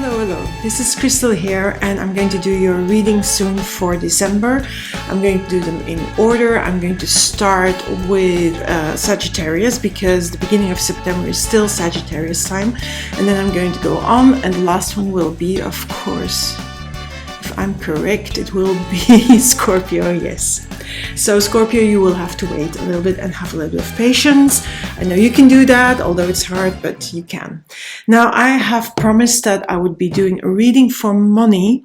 Hello. This is Crystal here, and I'm going to do your reading soon for December. I'm going to do them in order. I'm going to start with Sagittarius because the beginning of September is still Sagittarius time, and then I'm going to go on, and the last one will be, of course, if I'm correct, it will be Scorpio, yes. So Scorpio, you will have to wait a little bit and have a little bit of patience. I know you can do that, although it's hard, but you can. Now, I have promised that I would be doing a reading for money,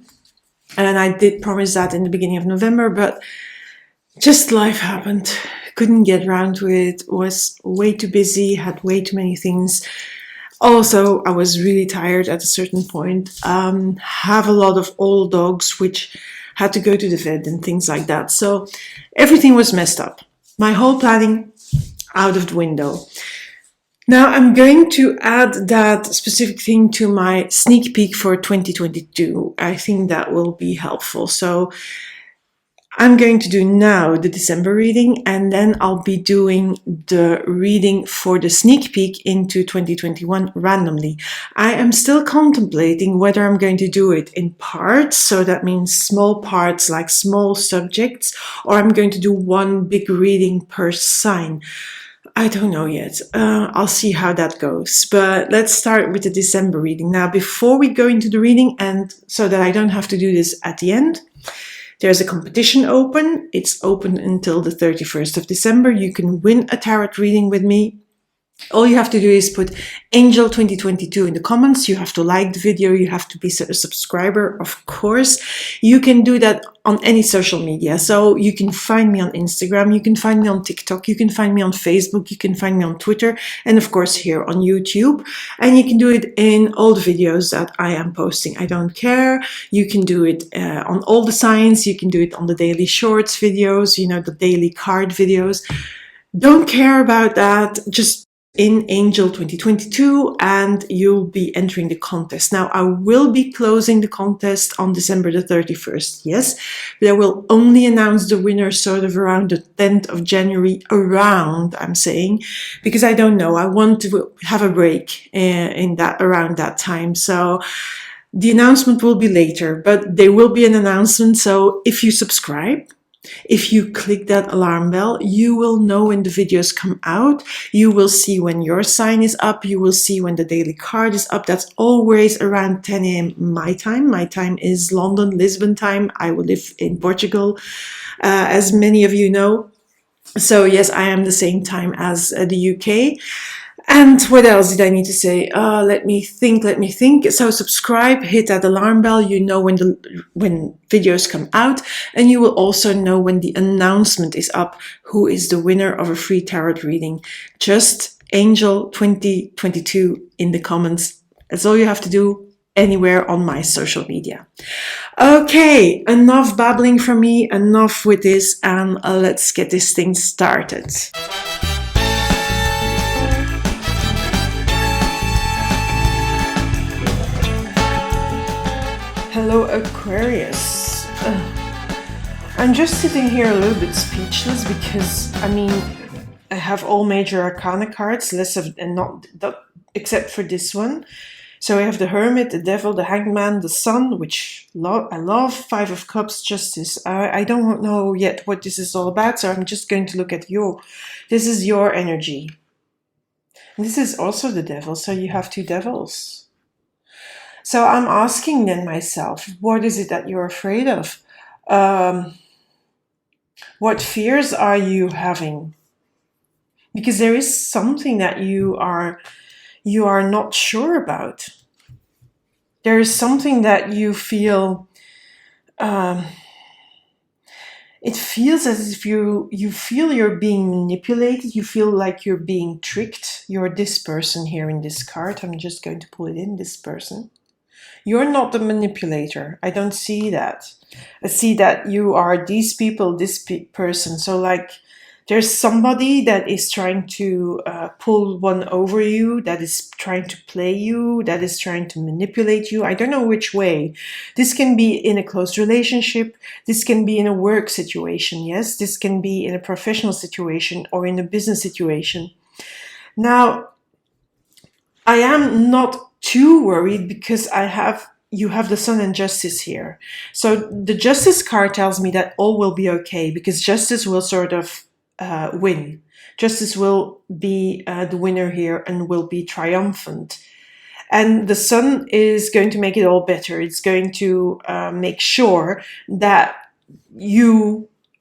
and I did promise that in the beginning of November, but just life happened. Couldn't get around to it, was way too busy, had way too many things. Also, I was really tired at a certain point. Have a lot of old dogs, which had to go to the vet and things like that. So everything was messed up. My whole planning out of the window. Now I'm going to add that specific thing to my sneak peek for 2022. I think that will be helpful. So I'm going to do now the December reading, and then I'll be doing the reading for the sneak peek into 2021 randomly. I am still contemplating whether I'm going to do it in parts, so that means small parts like small subjects, or I'm going to do one big reading per sign. I don't know yet. I'll see how that goes. But let's start with the December reading. Now, before we go into the reading, and so that I don't have to do this at the end, there's a competition open. It's open until the 31st of December. You can win a tarot reading with me. All you have to do is put Angel 2022 in the comments. You have to like the video. You have to be a subscriber, of course. You can do that on any social media. So you can find me on Instagram. You can find me on TikTok. You can find me on Facebook. You can find me on Twitter. And of course here on YouTube. And you can do it in all the videos that I am posting. I don't care. You can do it on all the signs. You can do it on the daily shorts videos, the daily card videos. Don't care about that. Just in Angel 2022, and you'll be entering the contest. Now, I will be closing the contest on December the 31st, yes, but I will only announce the winner sort of around the 10th of January, I'm saying, because I don't know. I want to have a break around that time. So the announcement will be later, but there will be an announcement. So if you subscribe, if you click that alarm bell, you will know when the videos come out. You will see when your sign is up. You will see when the daily card is up. That's always around 10 a.m. my time. My time is London, Lisbon time. I will live in Portugal, as many of you know. So yes, I am the same time as the UK. And what else did I need to say? Let me think. So subscribe, hit that alarm bell. You know when videos come out, and you will also know when the announcement is up, who is the winner of a free tarot reading. Just Angel 2022 in the comments. That's all you have to do anywhere on my social media. Okay, enough babbling from me, enough with this, and let's get this thing started. Hello, Aquarius. I'm just sitting here a little bit speechless because, I have all major arcana cards, except for this one. So I have the Hermit, the Devil, the Hangman, the Sun, which I love, Five of Cups, Justice. I don't know yet what this is all about, so I'm just going to look at this is your energy. And this is also the Devil, so you have two devils. So I'm asking then myself, what is it that you're afraid of? What fears are you having? Because there is something that you are not sure about. There is something that you feel, it feels as if you feel you're being manipulated. You feel like you're being tricked. You're this person here in this card. I'm just going to pull it in, this person. You're not the manipulator. I don't see that. I see that you are these people, this person. So like there's somebody that is trying to pull one over you, that is trying to play you, that is trying to manipulate you. I don't know which way. This can be in a close relationship. This can be in a work situation. Yes, this can be in a professional situation or in a business situation. Now, I am not too worried because you have the Sun and Justice here. So the Justice card tells me that all will be okay because Justice will sort of win. Justice will be the winner here and will be triumphant. And the Sun is going to make it all better. It's going to make sure that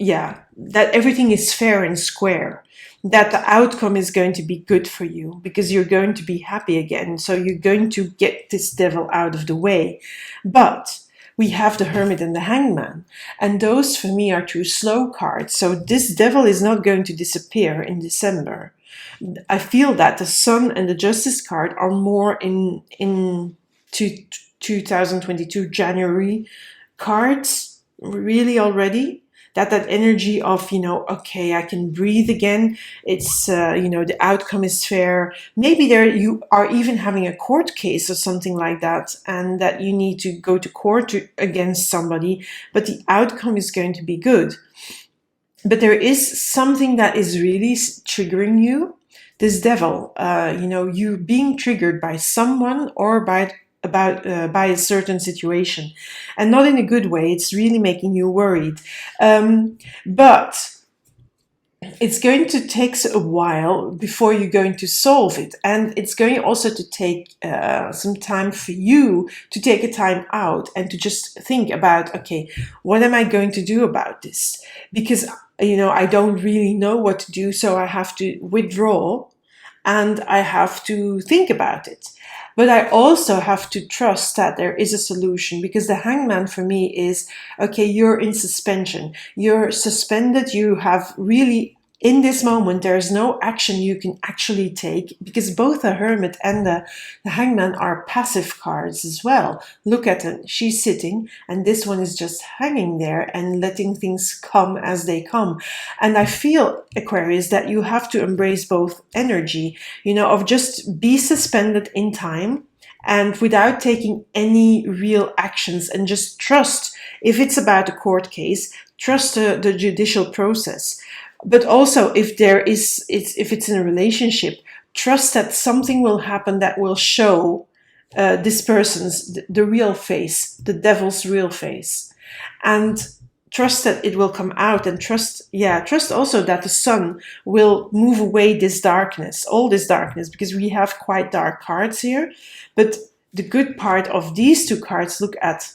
that everything is fair and square, that the outcome is going to be good for you because you're going to be happy again. So you're going to get this devil out of the way. But we have the Hermit and the Hangman, and those for me are two slow cards. So this devil is not going to disappear in December. I feel that the Sun and the Justice card are more in 2022 January cards, really already. That energy of, okay, I can breathe again. It's, the outcome is fair. Maybe there you are even having a court case or something like that, and that you need to go to court against somebody, but the outcome is going to be good. But there is something that is really triggering you. This devil, you being triggered by someone or by a certain situation, and not in a good way. It's really making you worried. But it's going to take a while before you're going to solve it. And it's going also to take some time for you to take a time out and to just think about, okay, what am I going to do about this? Because, I don't really know what to do. So I have to withdraw and I have to think about it. But I also have to trust that there is a solution, because the Hangman for me is, okay, you're in suspension. You're suspended. You have really, in this moment, there's no action you can actually take, because both the Hermit and the Hangman are passive cards as well. Look at it. She's sitting, and this one is just hanging there and letting things come as they come. And I feel, Aquarius, that you have to embrace both energy, of just be suspended in time and without taking any real actions, and just trust, if it's about a court case, trust the judicial process. But also, if it's in a relationship, trust that something will happen that will show this person's the real face, the devil's real face, and trust that it will come out. And trust also that the Sun will move away this darkness, all this darkness, because we have quite dark cards here. But the good part of these two cards, look at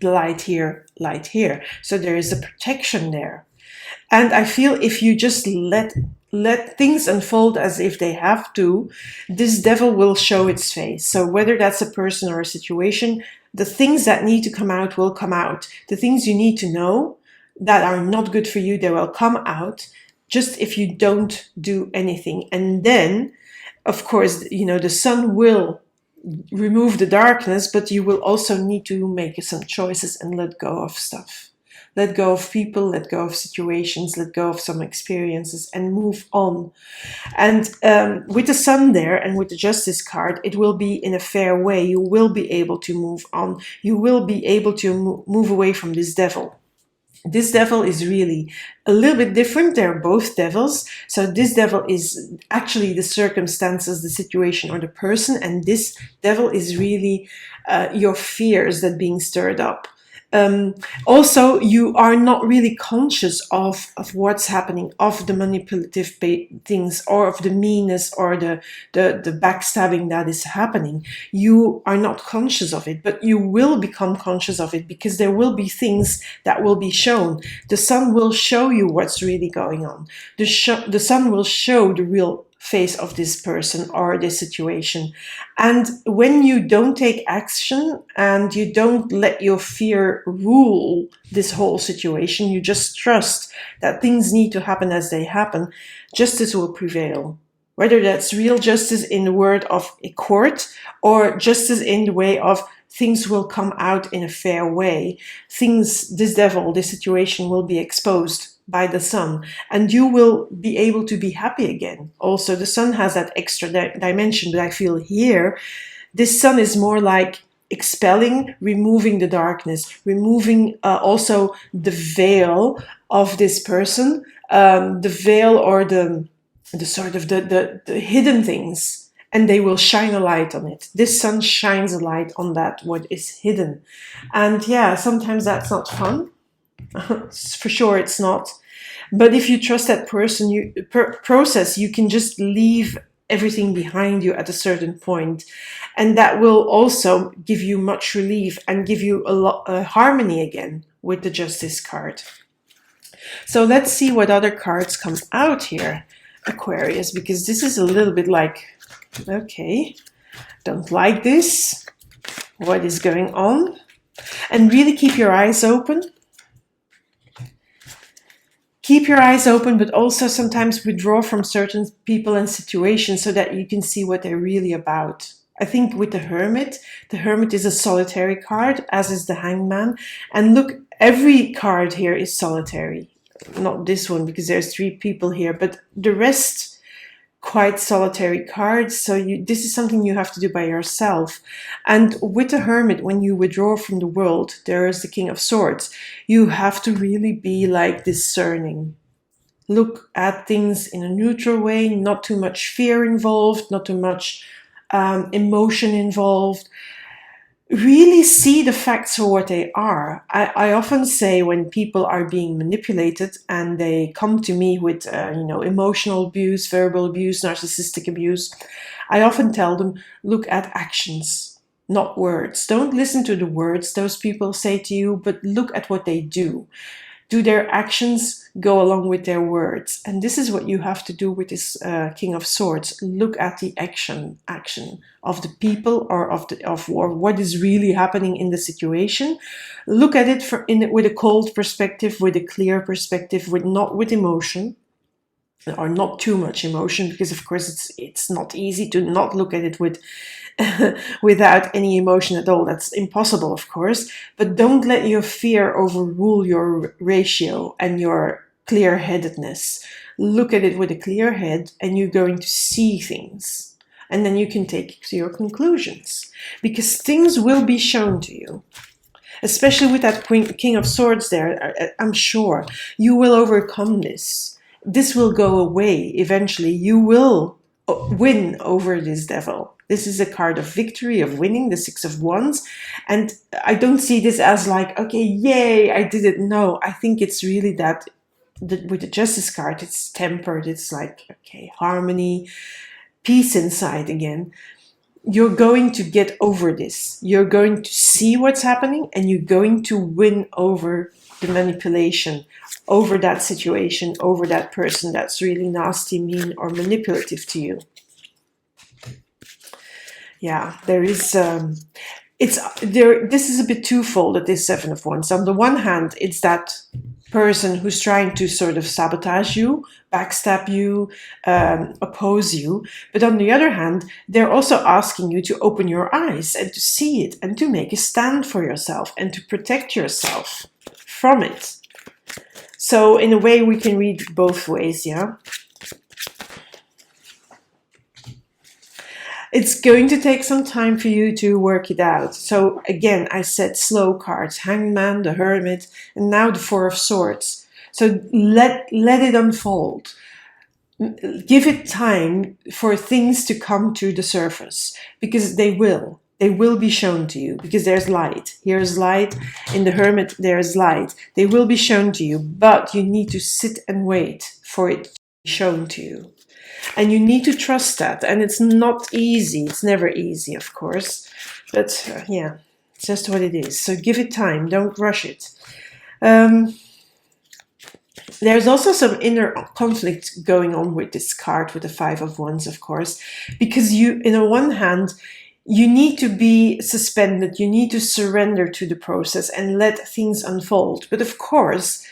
the light here, light here. So there is a protection there. And I feel if you just let things unfold as if they have to, this devil will show its face. So whether that's a person or a situation, the things that need to come out will come out. The things you need to know that are not good for you, they will come out, just if you don't do anything. And then, of course, the Sun will remove the darkness, but you will also need to make some choices and let go of stuff. Let go of people, let go of situations, let go of some experiences, and move on. And with the Sun there and with the Justice card, it will be in a fair way. You will be able to move on. You will be able to move away from this devil. This devil is really a little bit different. They're both devils. So this devil is actually the circumstances, the situation, or the person. And this devil is really your fears that being stirred up. Also, you are not really conscious of what's happening, of the manipulative things, or of the meanness or the backstabbing that is happening. You are not conscious of it, but you will become conscious of it, because there will be things that will be shown. The Sun will show you what's really going on. The Sun will show the real face of this person or this situation. And when you don't take action and you don't let your fear rule this whole situation, you just trust that things need to happen as they happen, justice will prevail. Whether that's real justice in the word of a court, or justice in the way of things will come out in a fair way. This devil, this situation will be exposed by the Sun, and you will be able to be happy again. Also, the Sun has that extra dimension, but I feel here, this Sun is more like expelling, removing the darkness, removing also the veil of this person, the veil or the sort of the hidden things, and they will shine a light on it. This sun shines a light on that, what is hidden. And yeah, sometimes that's not fun. For sure it's not. But if you trust that process, you can just leave everything behind you at a certain point, and that will also give you much relief and give you a lot harmony again with the Justice card. So let's see what other cards come out here, Aquarius, because this is a little bit like, okay, don't like this. What is going on? And really keep your eyes open. Keep your eyes open, but also sometimes withdraw from certain people and situations so that you can see what they're really about. I think with the Hermit is a solitary card, as is the Hangman. And look, every card here is solitary. Not this one, because there's 3 people here, but the rest quite solitary cards. So this is something you have to do by yourself. And with the Hermit, when you withdraw from the world, there is the King of Swords. You have to really be like discerning. Look at things in a neutral way, not too much fear involved, not too much emotion involved. Really see the facts for what they are. I often say when people are being manipulated and they come to me with emotional abuse, verbal abuse, narcissistic abuse, I often tell them, look at actions, not words. Don't listen to the words those people say to you, but look at what they do. Do their actions go along with their words? And this is what you have to do with this King of Swords. Look at the action of the people, or of what is really happening in the situation. Look at it with a cold perspective, with a clear perspective, not with emotion, or not too much emotion, because of course it's not easy to not look at it with without any emotion at all. That's impossible, of course. But don't let your fear overrule your ratio and your clear-headedness. Look at it with a clear head, and you're going to see things. And then you can take your conclusions, because things will be shown to you. Especially with that King of Swords there, I'm sure you will overcome this. This will go away eventually. You will win over this devil. This is a card of victory, of winning, the 6 of Wands. And I don't see this as like, okay, yay, I did it. No, I think it's really that with the Justice card, it's tempered. It's like, okay, harmony, peace inside again. You're going to get over this. You're going to see what's happening, and you're going to win over the manipulation, over that situation, over that person that's really nasty, mean, or manipulative to you. Yeah, there is, this is a bit twofold at this 7 of Wands. On the one hand, it's that person who's trying to sort of sabotage you, backstab you, oppose you. But on the other hand, they're also asking you to open your eyes and to see it and to make a stand for yourself and to protect yourself from it. So in a way, we can read both ways, yeah? It's going to take some time for you to work it out. So again, I said slow cards, Hangman, the Hermit, and now the 4 of Swords. So let it unfold. Give it time for things to come to the surface, because they will. They will be shown to you, because there's light. Here's light. In the Hermit, there's light. They will be shown to you, but you need to sit and wait for it to be shown to you. And you need to trust that. And it's not easy. It's never easy, of course. But yeah, it's just what it is. So give it time. Don't rush it. There's also some inner conflict going on with this card, with the 5 of Wands, of course. Because you, on the one hand, you need to be suspended. You need to surrender to the process and let things unfold. But of course,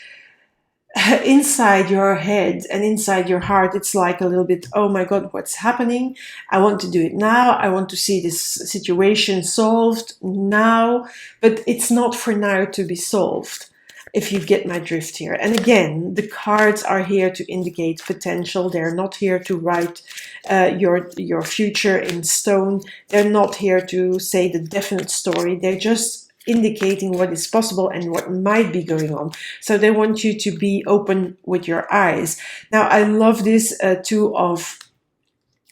inside your head and inside your heart, it's like a little bit, oh my God, what's happening? I want to do it now. I want to see this situation solved now. But it's not for now to be solved, if you get my drift here. And again, the cards are here to indicate potential. They're not here to write your future in stone. They're not here to say the definite story. They're just indicating what is possible and what might be going on. So they want you to be open with your eyes. Now, I love this 2 of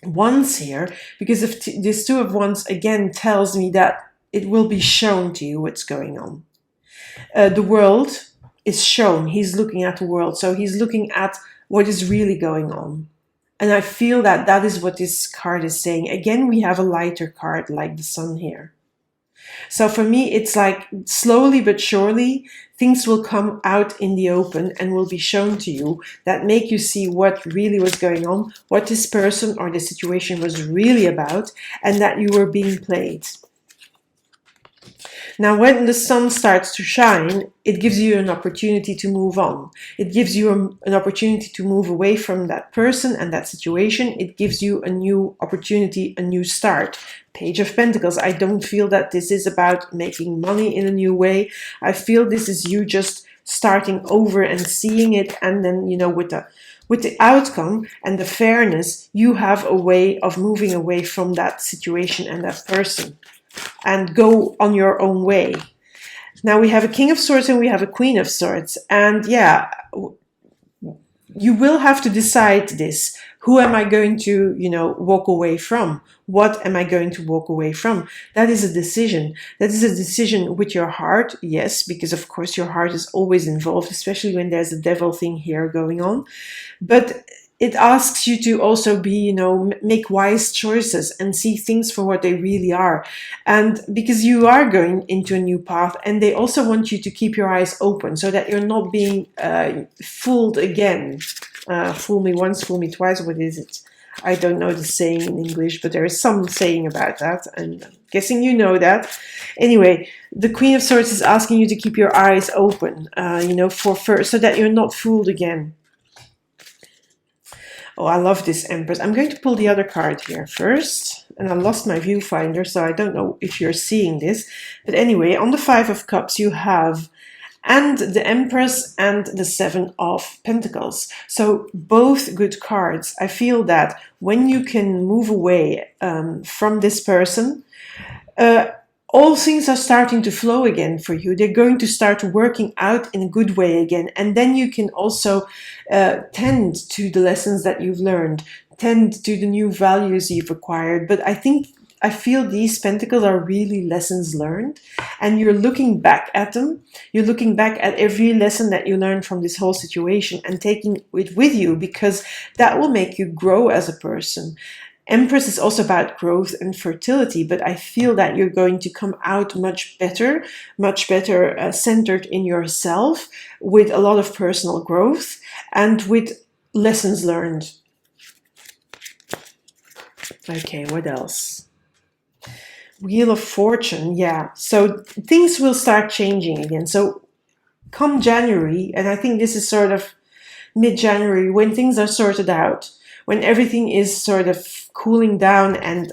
Wands here, because if this Two of Wands again tells me that it will be shown to you what's going on. The world is shown. He's looking at the world, so he's looking at what is really going on. And I feel that that is what this card is saying. Again, we have a lighter card like the Sun here. So for me, it's like slowly but surely, things will come out in the open and will be shown to you that make you see what really was going on, what this person or the situation was really about, and that you were being played. Now, when the sun starts to shine, it gives you an opportunity to move on. It gives you an opportunity to move away from that person and that situation. It gives you a new opportunity, a new start. Page of Pentacles. I don't feel that this is about making money in a new way. I feel this is you just starting over and seeing it, and then, you know, with the outcome and the fairness, you have a way of moving away from that situation and that person and go on your own way. Now we have a King of Swords and we have a Queen of Swords. And yeah, you will have to decide this. Who am I going to, you know, walk away from? What am I going to walk away from? That is a decision. That is a decision with your heart, yes, because of course your heart is always involved, especially when there's a devil thing here going on. But it asks you to also be, you know, make wise choices and see things for what they really are. And because you are going into a new path, and they also want you to keep your eyes open so that you're not being fooled again. Fool me once, fool me twice. What is it? I don't know the saying in English, but there is some saying about that. And I'm guessing you know that. Anyway, the Queen of Swords is asking you to keep your eyes open, you know, so that you're not fooled again. Oh, I love this Empress. I'm going to pull the other card here first. And I lost my viewfinder, so I don't know if you're seeing this. But anyway, on the Five of Cups, you have and the Empress and the Seven of Pentacles. So both good cards. I feel that when you can move away from this person, all things are starting to flow again for you. They're going to start working out in a good way again. And then you can also tend to the lessons that you've learned, tend to the new values you've acquired. But I feel these pentacles are really lessons learned, and you're looking back at them. You're looking back at every lesson that you learned from this whole situation and taking it with you, because that will make you grow as a person. Empress is also about growth and fertility, but I feel that you're going to come out much better centered in yourself, with a lot of personal growth and with lessons learned. Okay, what else? Wheel of Fortune, yeah. So things will start changing again. So come January, and I think this is sort of mid-January, when things are sorted out, when everything is sort of cooling down and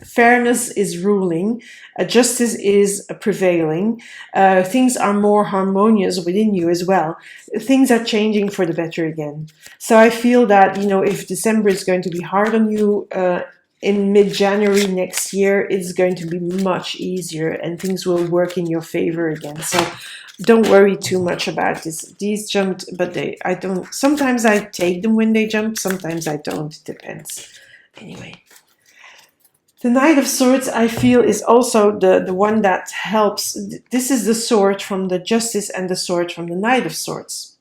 fairness is ruling, justice is prevailing, things are more harmonious within you as well. Things are changing for the better again. So I feel that, you know, if December is going to be hard on you, in mid-January next year, it's going to be much easier and things will work in your favor again. So don't worry too much about this. These jumped, but I don't. Sometimes I take them when they jump, sometimes I don't. It depends. Anyway, the Knight of Swords, I feel, is also the one that helps. This is the sword from the Justice and the sword from the Knight of Swords.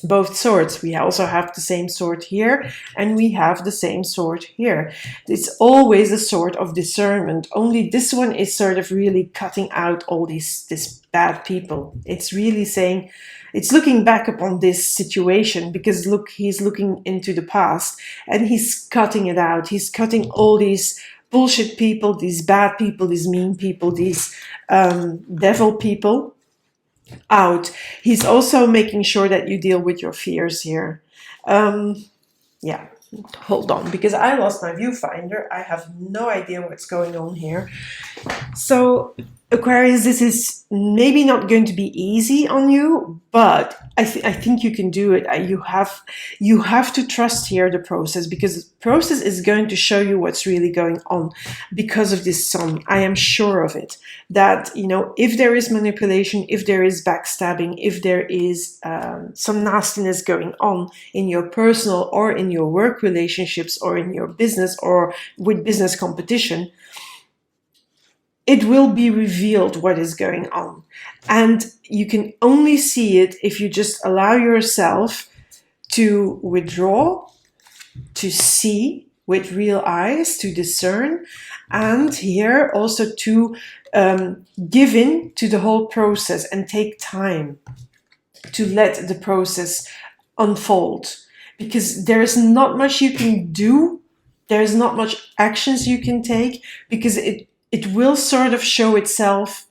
Both swords. We also have the same sword here, and we have the same sword here. It's always a sword of discernment. Only this one is sort of really cutting out all these bad people. It's really saying, it's looking back upon this situation, because look, he's looking into the past and he's cutting it out. He's cutting all these bullshit people, these bad people, these mean people, these devil people out. He's also making sure that you deal with your fears here. Yeah, hold on, because I lost my viewfinder. I have no idea what's going on here. So Aquarius, this is maybe not going to be easy on you, but I think you can do it. You have to trust here the process, because the process is going to show you what's really going on because of this sun. I am sure of it. That, you know, if there is manipulation, if there is backstabbing, if there is some nastiness going on in your personal or in your work relationships or in your business or with business competition, it will be revealed what is going on. And you can only see it if you just allow yourself to withdraw, to see with real eyes, to discern, and here also to give in to the whole process and take time to let the process unfold. Because there's not much you can do, there's not much actions you can take, because it will sort of show itself,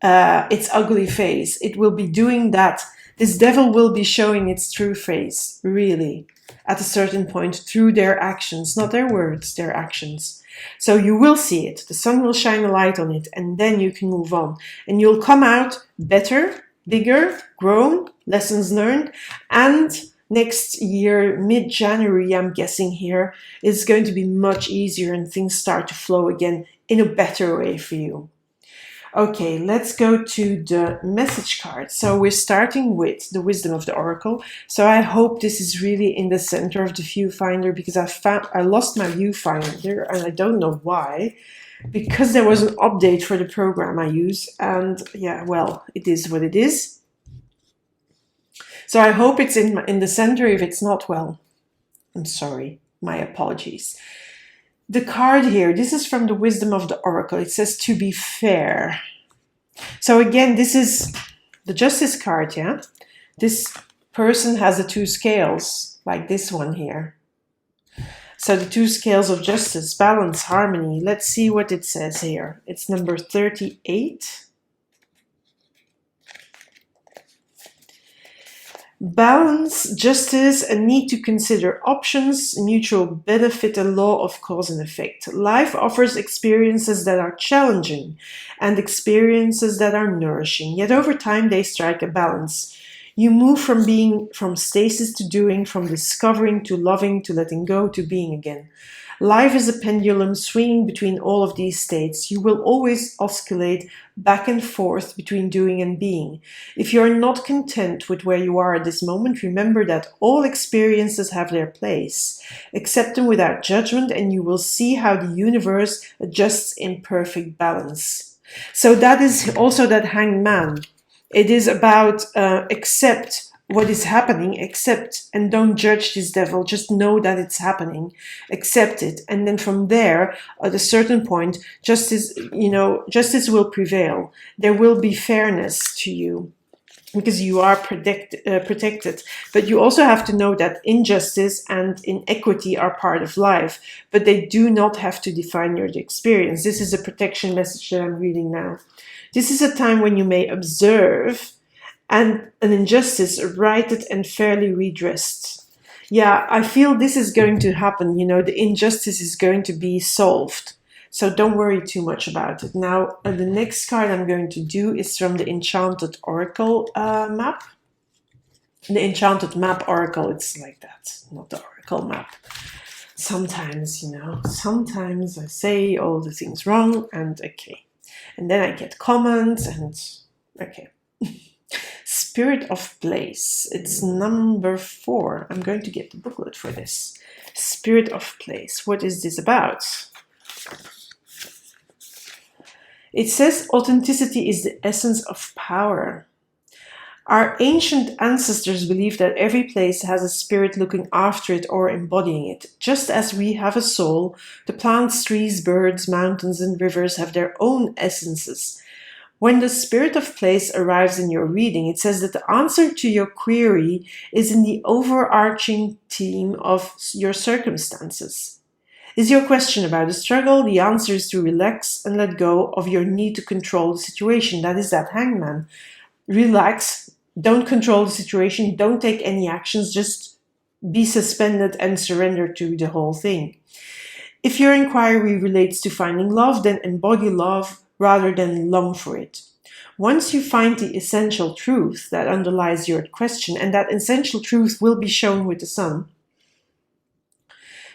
its ugly face. It will be doing that. This devil will be showing its true face, really, at a certain point through their actions, not their words, their actions. So you will see it. The sun will shine a light on it, and then you can move on. And you'll come out better, bigger, grown, lessons learned, and next year, mid-January, I'm guessing here, is going to be much easier and things start to flow again in a better way for you. Okay, let's go to the message card. So we're starting with the wisdom of the oracle. So I hope this is really in the center of the viewfinder, because I lost my viewfinder and I don't know why. Because there was an update for the program I use, and yeah, well, it is what it is. So I hope it's in the center. If it's not, well, I'm sorry. My apologies. The card here, this is from the wisdom of the oracle. It says to be fair. So again, this is the justice card, yeah? This person has the two scales, like this one here. So the two scales of justice, balance, harmony. Let's see what it says here. It's number 38. Balance, justice, a need to consider options, mutual benefit, a law of cause and effect. Life offers experiences that are challenging and experiences that are nourishing, yet over time they strike a balance. You move from stasis to doing, from discovering to loving to letting go to being again. Life is a pendulum swinging between all of these states. You will always oscillate back and forth between doing and being. If you are not content with where you are at this moment, remember that all experiences have their place. Accept them without judgment, and you will see how the universe adjusts in perfect balance. So that is also that hanged man. It is about accept what is happening, accept, and don't judge this devil. Just know that it's happening, accept it, and then from there, at a certain point, justice will prevail. There will be fairness to you, because you are protected. But you also have to know that injustice and inequity are part of life, but they do not have to define your experience. This is a protection message that I'm reading now. This is a time when you may observe and an injustice righted and fairly redressed. Yeah, I feel this is going to happen. You know, the injustice is going to be solved. So don't worry too much about it. Now, the next card I'm going to do is from the Enchanted Oracle map. The Enchanted Map Oracle, it's like that, not the Oracle map. Sometimes, you know, sometimes I say all the things wrong, and okay. And then I get comments, and okay. Spirit of Place. It's number 4. I'm going to get the booklet for this. Spirit of Place. What is this about? It says authenticity is the essence of power. Our ancient ancestors believed that every place has a spirit looking after it or embodying it. Just as we have a soul, the plants, trees, birds, mountains, and rivers have their own essences. When the spirit of place arrives in your reading, it says that the answer to your query is in the overarching theme of your circumstances. Is your question about a struggle? The answer is to relax and let go of your need to control the situation. That is that hangman. Relax, don't control the situation, don't take any actions, just be suspended and surrender to the whole thing. If your inquiry relates to finding love, then embody love rather than long for it. Once you find the essential truth that underlies your question, and that essential truth will be shown with the sun,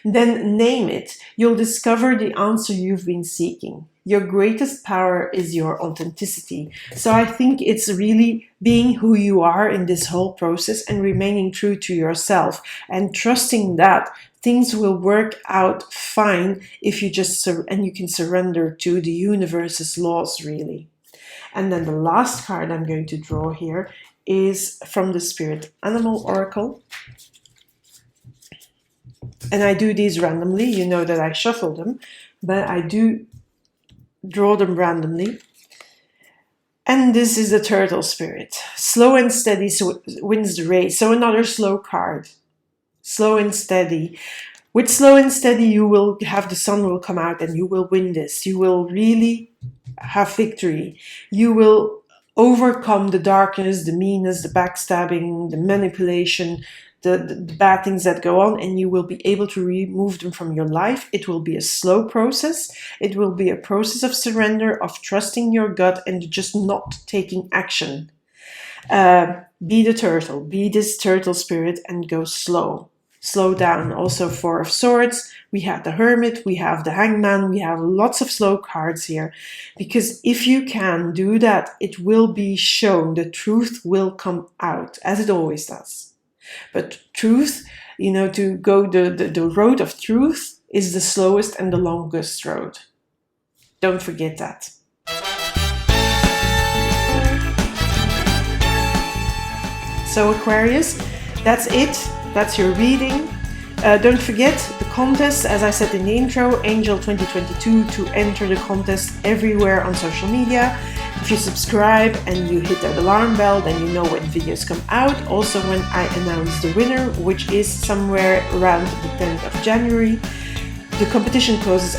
then name it. You'll discover the answer you've been seeking. Your greatest power is your authenticity. So I think it's really being who you are in this whole process and remaining true to yourself and trusting that things will work out fine if you just and you can surrender to the universe's laws, really. And then the last card I'm going to draw here is from the Spirit Animal Oracle. And I do these randomly. You know that I shuffle them, but I do draw them randomly. And this is the Turtle Spirit. Slow and steady wins the race. So another slow card. Slow and steady. With slow and steady, you will have the sun will come out and you will win this. You will really have victory. You will overcome the darkness, the meanness, the backstabbing, the manipulation, the bad things that go on, and you will be able to remove them from your life. It will be a slow process. It will be a process of surrender, of trusting your gut and just not taking action. Be the turtle, be this turtle spirit and go slow. Slow down. Also Four of Swords, we have the Hermit, we have the Hangman, we have lots of slow cards here. Because if you can do that, it will be shown, the truth will come out, as it always does. But truth, to go the road of truth is the slowest and the longest road. Don't forget that. So Aquarius, that's it. That's your reading. Don't forget the contest, as I said in the intro, Angel 2022, to enter the contest everywhere on social media. If you subscribe and you hit that alarm bell, then you know when videos come out. Also when I announce the winner, which is somewhere around the 10th of January. The competition closes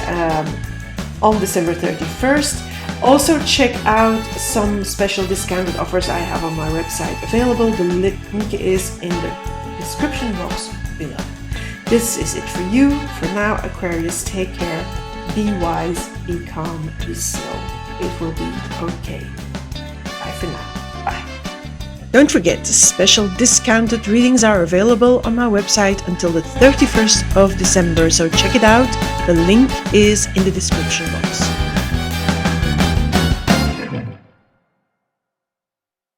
on December 31st. Also check out some special discounted offers I have on my website available. The link is in the description box below. This is it for you. For now, Aquarius, take care. Be wise, be calm, be slow. It will be okay. Bye for now. Bye. Don't forget, special discounted readings are available on my website until the 31st of December, so check it out. The link is in the description box.